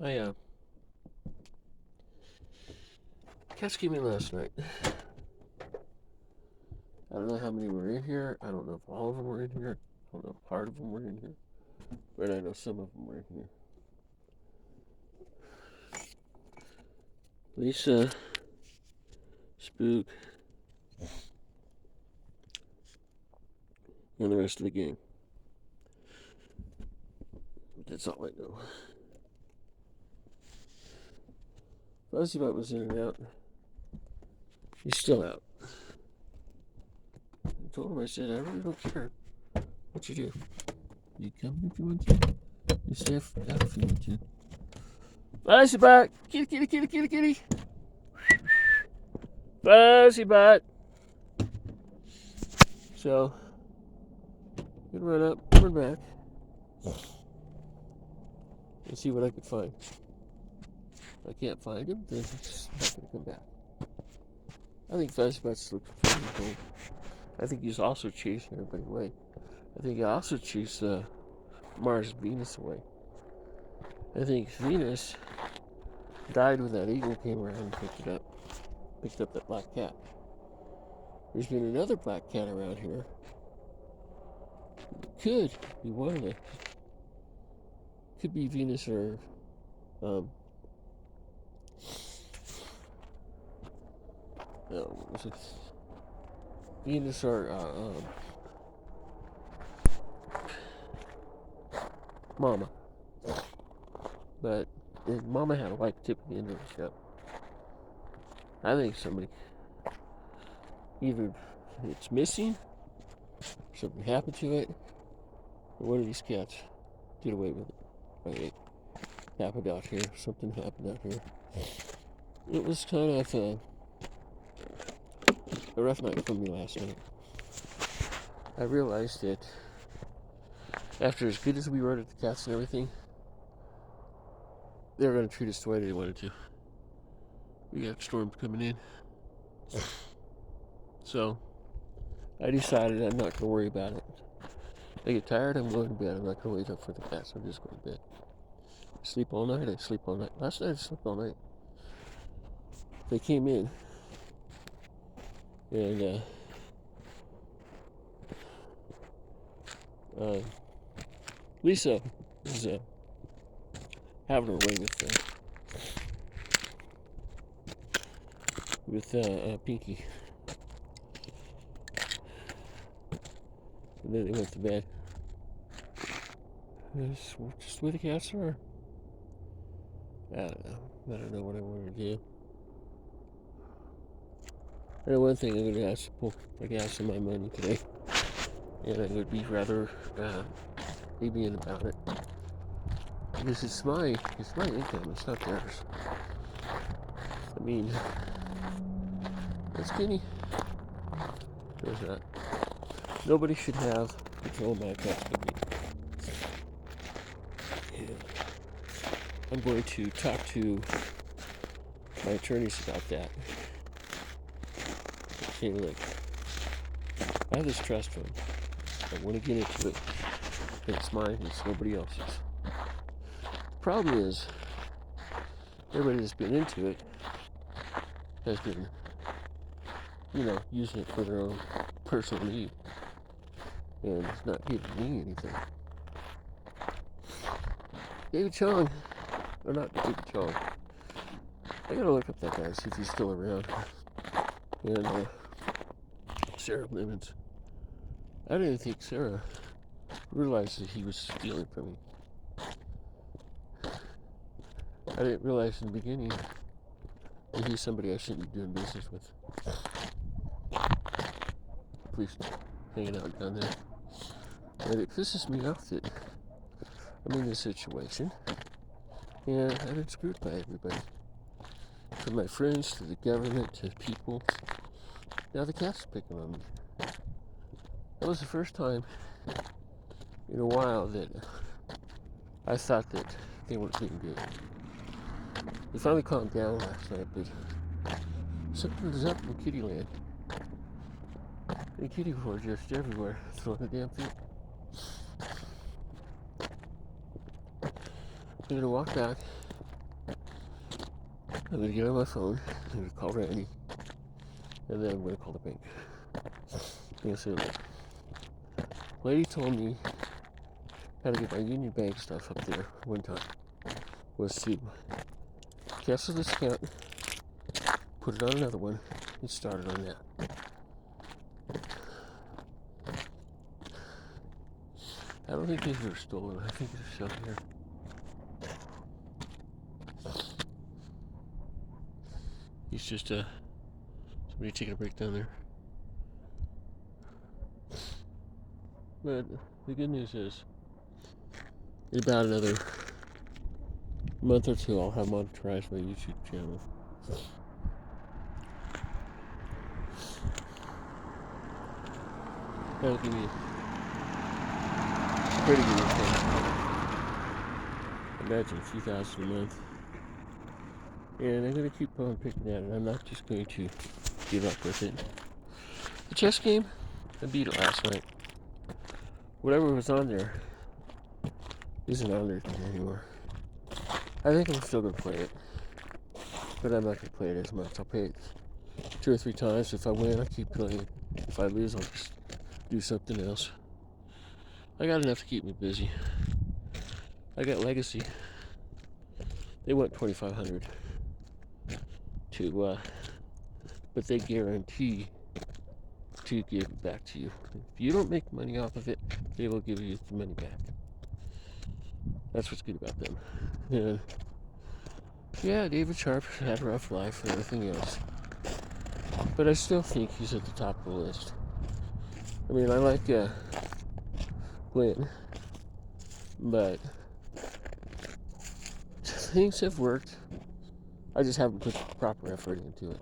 I cats came in last night. I don't know how many were in here. I don't know if all of them were in here. I don't know if part of them were in here. But I know some of them were in here. Lisa, Spook, and the rest of the gang. That's all I know. Fuzzy Butt was in and out. He's still out. I told him, I said, I really don't care what you do. You come if you want to. You stay out if you want to. Fuzzy Butt! Kitty, kitty, kitty, kitty, kitty! Fuzzy Butt! So, I'm gonna run up, run back, and see what I can find. If I can't find him, then he's not gonna come back. I think Fuzzy Butt's looking for him. I think he's also chasing everybody away. I think he also chased Mars and Venus away. I think Venus died when that eagle came around and picked up that black cat. There's been another black cat around here. Could be one of them. Could be Venus or what was it? Venus or Mama. But Mama had a white tip at the end of the show. I think somebody, either it's missing, something happened to it, or one of these cats did away with it. Right? It happened out here. Something happened out here. It was kind of a rough night for me last night. I realized that after as good as we were at the cats and everything, they were going to treat us the way they wanted to. We got storms coming in. So, I decided I'm not going to worry about it. I get tired, I'm going to bed. I'm not going to wait up for the cats. I'm just going to bed. I sleep all night. I sleep all night. Last night I slept all night. They came in. And, Lisa is having her way with Pinky. And then they went to bed. Just where the cats are. I don't know. I don't know what I want to do. I know one thing, I'm going to have to pull the gas in my money today. And I would be rather deviant about it. Because it's my income, it's not theirs. I mean, that's Kenny. There's that. Nobody should have control of my accounts but me. And I'm going to talk to my attorneys about that. Okay, look, I have this trust fund. I want to get into it. It's mine, it's nobody else's. The problem is, everybody that's been into it has been, using it for their own personal need. And it's not giving me anything. David Chong, or not David Chong. I gotta look up that guy, see if he's still around. And Sarah Lemons. I didn't think Sarah realized that he was stealing from me. I didn't realize in the beginning that he's somebody I shouldn't be doing business with. Please, hanging out down there. And it pisses me off that I'm in this situation and I've been screwed by everybody. From my friends to the government to people. Now the cat's picking on me. That was the first time in a while that I thought that they weren't being good. They finally calmed down last night, but something was up in Kittyland. And kitty were just everywhere, throwing the damn thing. I'm gonna walk back I'm going to get on my phone, I'm going to call Randy, and then I'm going to call the bank. I'm going to say, look, lady told me how to get my Union Bank stuff up there one time was to cancel this account, put it on another one, and start it on that. I don't think these were stolen. I think they're still here. He's just somebody taking a break down there. But the good news is, in about another month or two, I'll have monetized my YouTube channel. That'll give me a pretty good income. Imagine a few thousand a month. And I'm going to keep on picking at it. I'm not just going to give up with it. The chess game, I beat it last night. Whatever was on there isn't on there anymore. I think I'm still going to play it. But I'm not going to play it as much. I'll play it 2 or 3 times. If I win, I'll keep playing it. If I lose, I'll just do something else. I got enough to keep me busy. I got Legacy. They want $2,500 to, but they guarantee to give it back to you. If you don't make money off of it, they will give you the money back. That's what's good about them. And yeah, David Sharp had a rough life and everything else, but I still think he's at the top of the list. I mean, I like Glenn, but things have worked. I just haven't put the proper effort into it.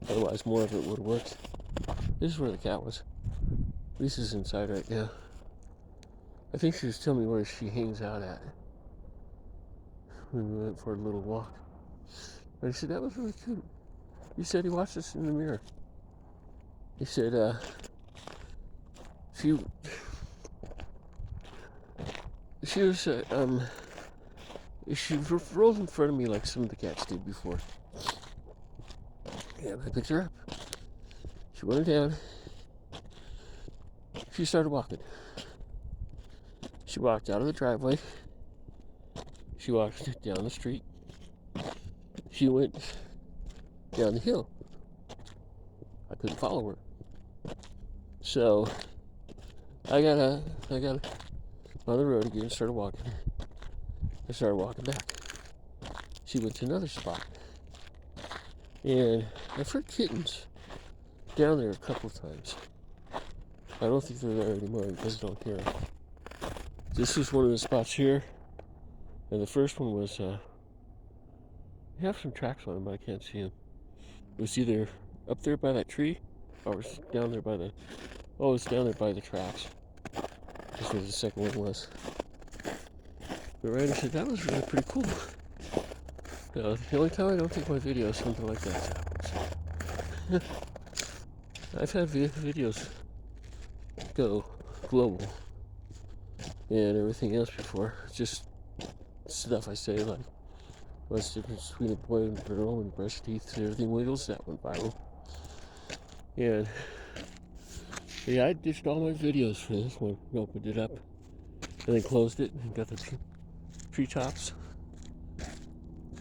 Otherwise, more of it would have worked. This is where the cat was. Lisa's inside right now. I think she was telling me where she hangs out at when we went for a little walk. And I said, that was really cute. He said he watched us in the mirror. He said, she was, she rolled in front of me like some of the cats did before. And I picked her up. She went down. She started walking. She walked out of the driveway. She walked down the street. She went down the hill. I couldn't follow her. So I got on the road again and started walking. I started walking back. She went to another spot. And I've heard kittens down there a couple of times. I don't think they're there anymore because I don't hear them. This was one of the spots here. And the first one was, they have some tracks on them, but I can't see them. It was either up there by that tree, or it was down there by the, oh, it was down there by the tracks. That's where the second one was. But Randy said, that was really pretty cool. The only time I don't take my videos, something like that happens. I've had videos go global and everything else before. Just stuff I say like, what's the difference between a boy and a girl and brush teeth and everything wiggles? That went viral. And yeah, I ditched all my videos for this one. Opened it up and then closed it and got the treetops.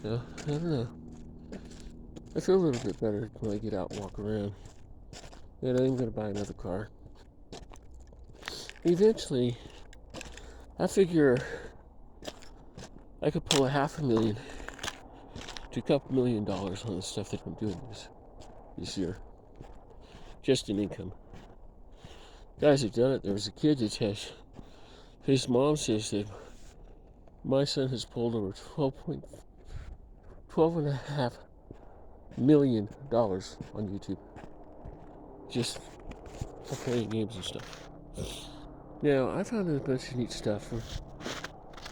So, I don't know. I feel a little bit better when I get out and walk around. And I'm going to buy another car. Eventually, I figure I could pull $500,000 to $2 million on the stuff that I'm doing this year. Just in income. Guys have done it. There was a kid that has, his mom says that my son has pulled over $12.5 million on YouTube. Just for playing games and stuff. Now, I found a bunch of neat stuff.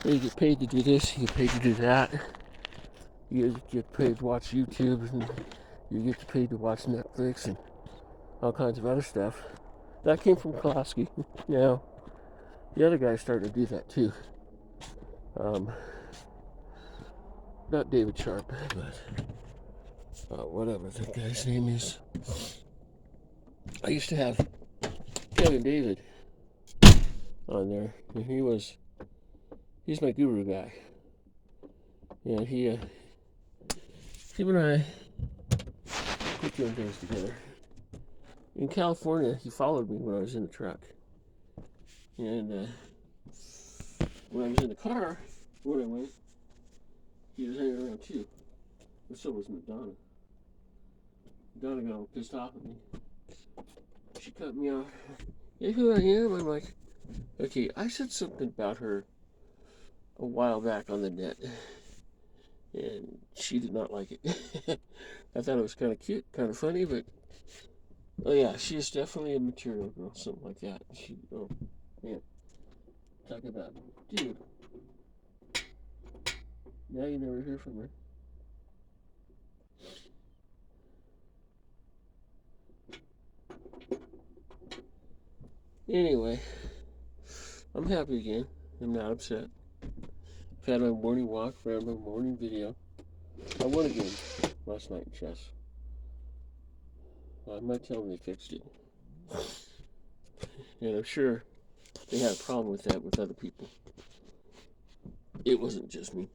You get paid to do this, you get paid to do that. You get paid to watch YouTube, and you get paid to watch Netflix and all kinds of other stuff. That came from Klasky. Now, the other guy's starting to do that too. not David Sharp, but whatever the guy's name is. I used to have Kevin David on there, and he's my guru guy. Yeah, him and I quit doing things together. In California, he followed me when I was in the truck, and when I was in the car, when I went, he was hanging around too. But so was Madonna. Madonna got all pissed off at me. She cut me off. You know who I am? I'm like, okay, I said something about her a while back on the net, and she did not like it. I thought it was kind of cute, kind of funny, but oh yeah, she is definitely a material girl, something like that. Oh man, talk about dude. Now you never hear from her. Anyway, I'm happy again. I'm not upset. I've had my morning walk, found my morning video. I won again last night in chess. I'm not telling they fixed it. And I'm sure they had a problem with that with other people. It wasn't just me.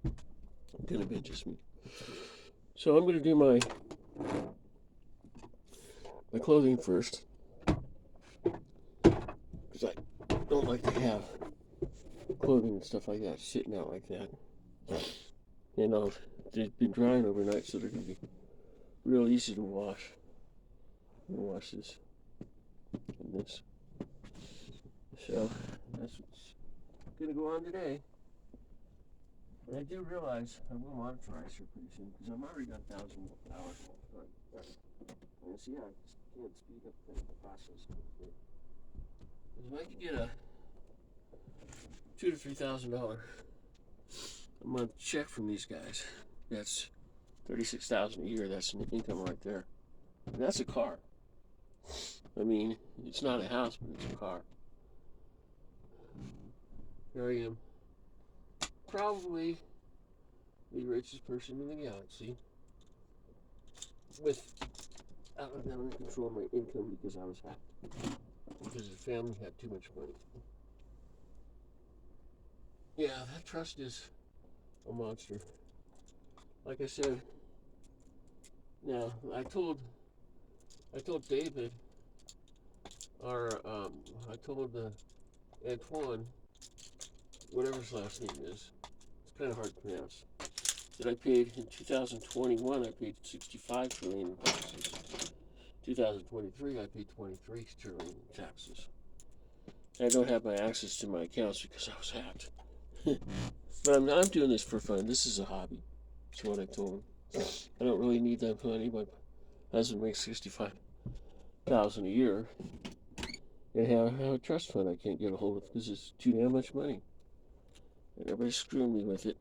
It could have been just me. So I'm going to do my clothing first. Because I don't like to have clothing and stuff like that sitting out like that. And they've been drying overnight, so they're going to be real easy to wash. I'm going to wash this and this. So that's what's going to go on today. And I do realize I will monetize her pretty soon because I'm already got 1,000 hours. And see, I just can't speed up the process. If I could get a $2,000 to $3,000 a month check from these guys, that's $36,000 a year. That's an income right there. And that's a car. I mean, it's not a house, but it's a car. Here I am, probably the richest person in the galaxy, without having to control my income because I was hacked. Because the family had too much money. Yeah, that trust is a monster. Like I said, now I told David, I told Antoine, whatever his last name is, it's kind of hard to pronounce, that I paid in 2021, I paid 65 trillion in taxes. 2023, I paid 23 trillion in taxes. I don't have my access to my accounts because I was hacked. But I'm doing this for fun. This is a hobby. That's what I told him. I don't really need that money. My husband makes $65,000 a year, and have a trust fund I can't get a hold of because it's too damn much money. And everybody's screwing me with it.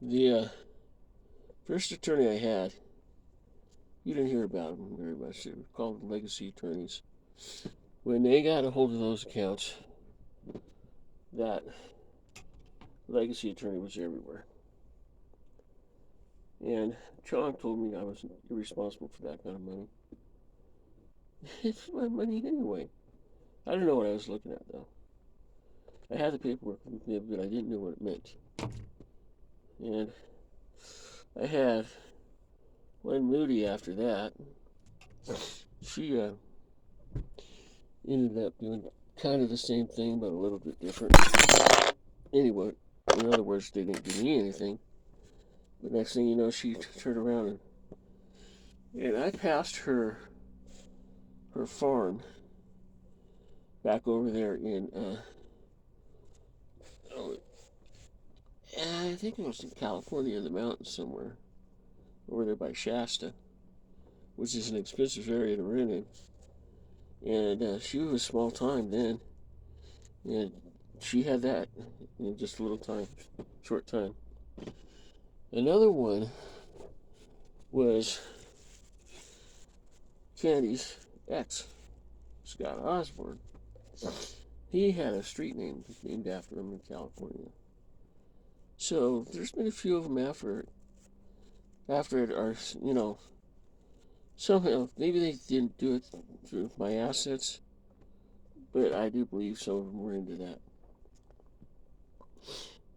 The first attorney I had, you didn't hear about them very much. They were called legacy attorneys. When they got a hold of those accounts, that legacy attorney was everywhere. And Chong told me I was irresponsible for that kind of money. It's my money anyway. I don't know what I was looking at though. I had the paperwork with me, but I didn't know what it meant. And I had Len Moody after that. She ended up doing kind of the same thing, but a little bit different. Anyway, in other words, they didn't give me anything. But next thing you know, she turned around and I passed her farm back over there in I think it was in California in the mountains somewhere, over there by Shasta, which is an expensive area to rent in. And she was small time then, and she had that in just a little time, short time. Another one was Candy's ex, Scott Osborne. He had a street named after him in California. So there's been a few of them after it are, somehow, maybe they didn't do it through my assets, but I do believe some of them were into that.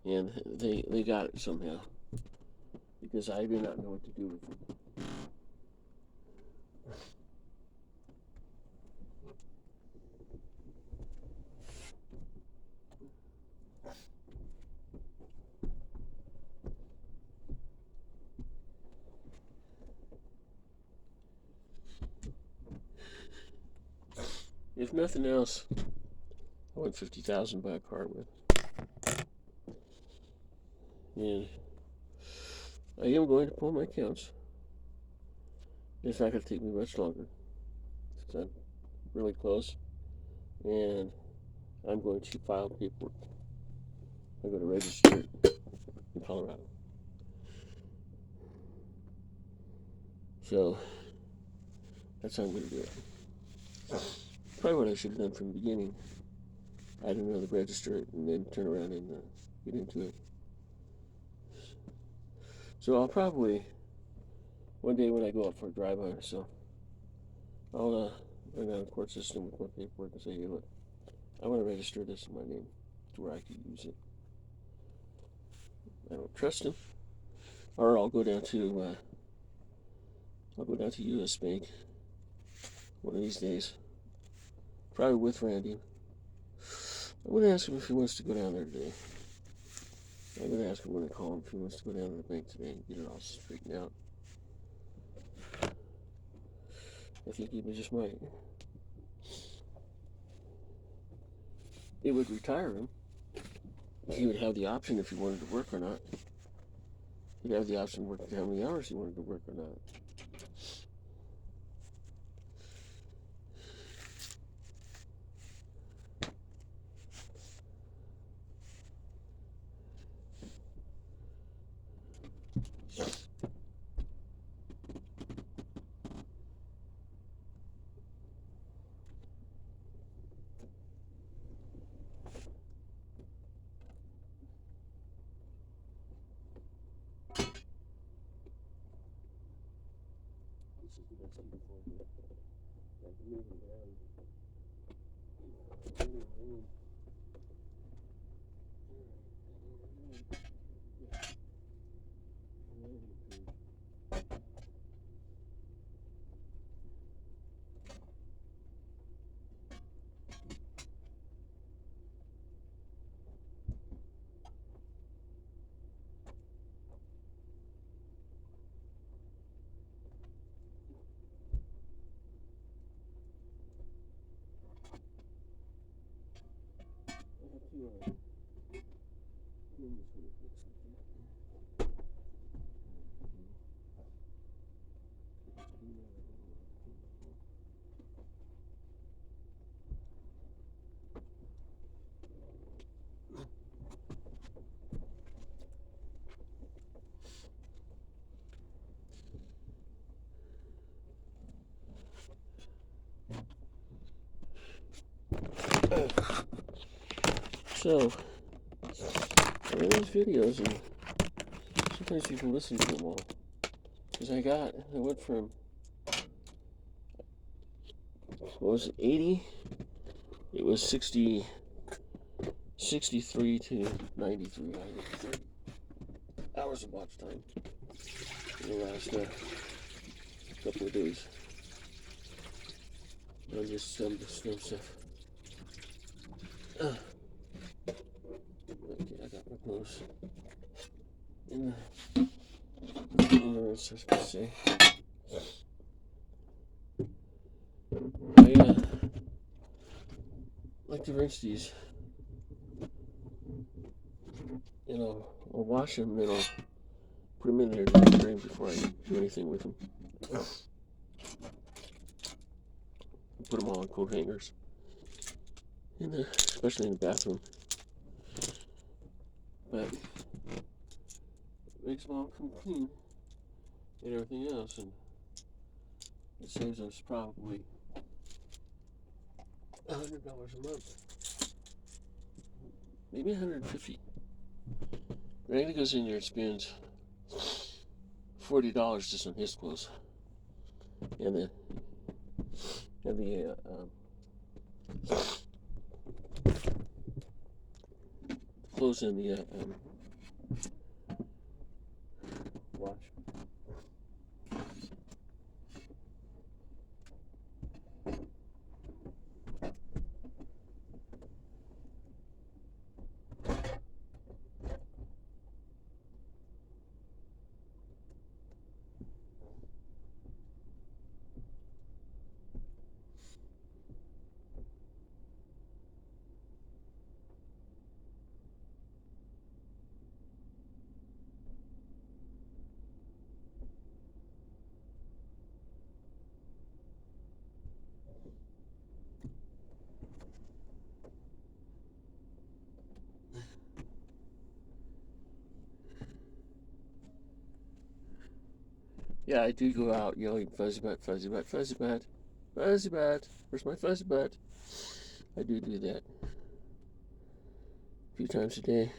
And they got it somehow, because I do not know what to do with it. If nothing else, I went 50,000 to buy a car with. And I am going to pull my accounts. It's not going to take me much longer, because I'm really close. And I'm going to file paperwork. I'm going to register it in Colorado. So that's how I'm going to do it. Probably what I should have done from the beginning. I didn't know to register it and then turn around and get into it. So I'll probably, one day when I go out for a drive by myself, I'll run down the court system with my paperwork and say, hey, look, I want to register this in my name to where I can use it. I don't trust him. Or I'll go down to U.S. Bank one of these days. Probably with Randy. I'm going to ask him if he wants to go down there today. I'm going to ask him when I call him if he wants to go down to the bank today and get it all straightened out. I think he just might. It would retire him. He would have the option if he wanted to work or not. He'd have the option to work how many hours he wanted to work or not. So, I read these videos and sometimes you can listen to them all. Because I went from, what was it, 80? It was 63 to 93. I had 30 hours of watch time in the last couple of days. On just some stuff. Okay, I got my clothes in the rinse, I was supposed to say. I like to rinse these. I'll wash them, then I'll put them in there to drain before I do anything with them. Put them all in coat hangers, especially in the bathroom. But it makes them all come clean and everything else, and it saves us probably $100 a month maybe 150. Randy goes in there and spends $40 just on his clothes, and the clothes in the wash. Yeah, I do go out yelling fuzzy butt, fuzzy butt, fuzzy butt, fuzzy butt. Where's my fuzzy butt? I do that a few times a day.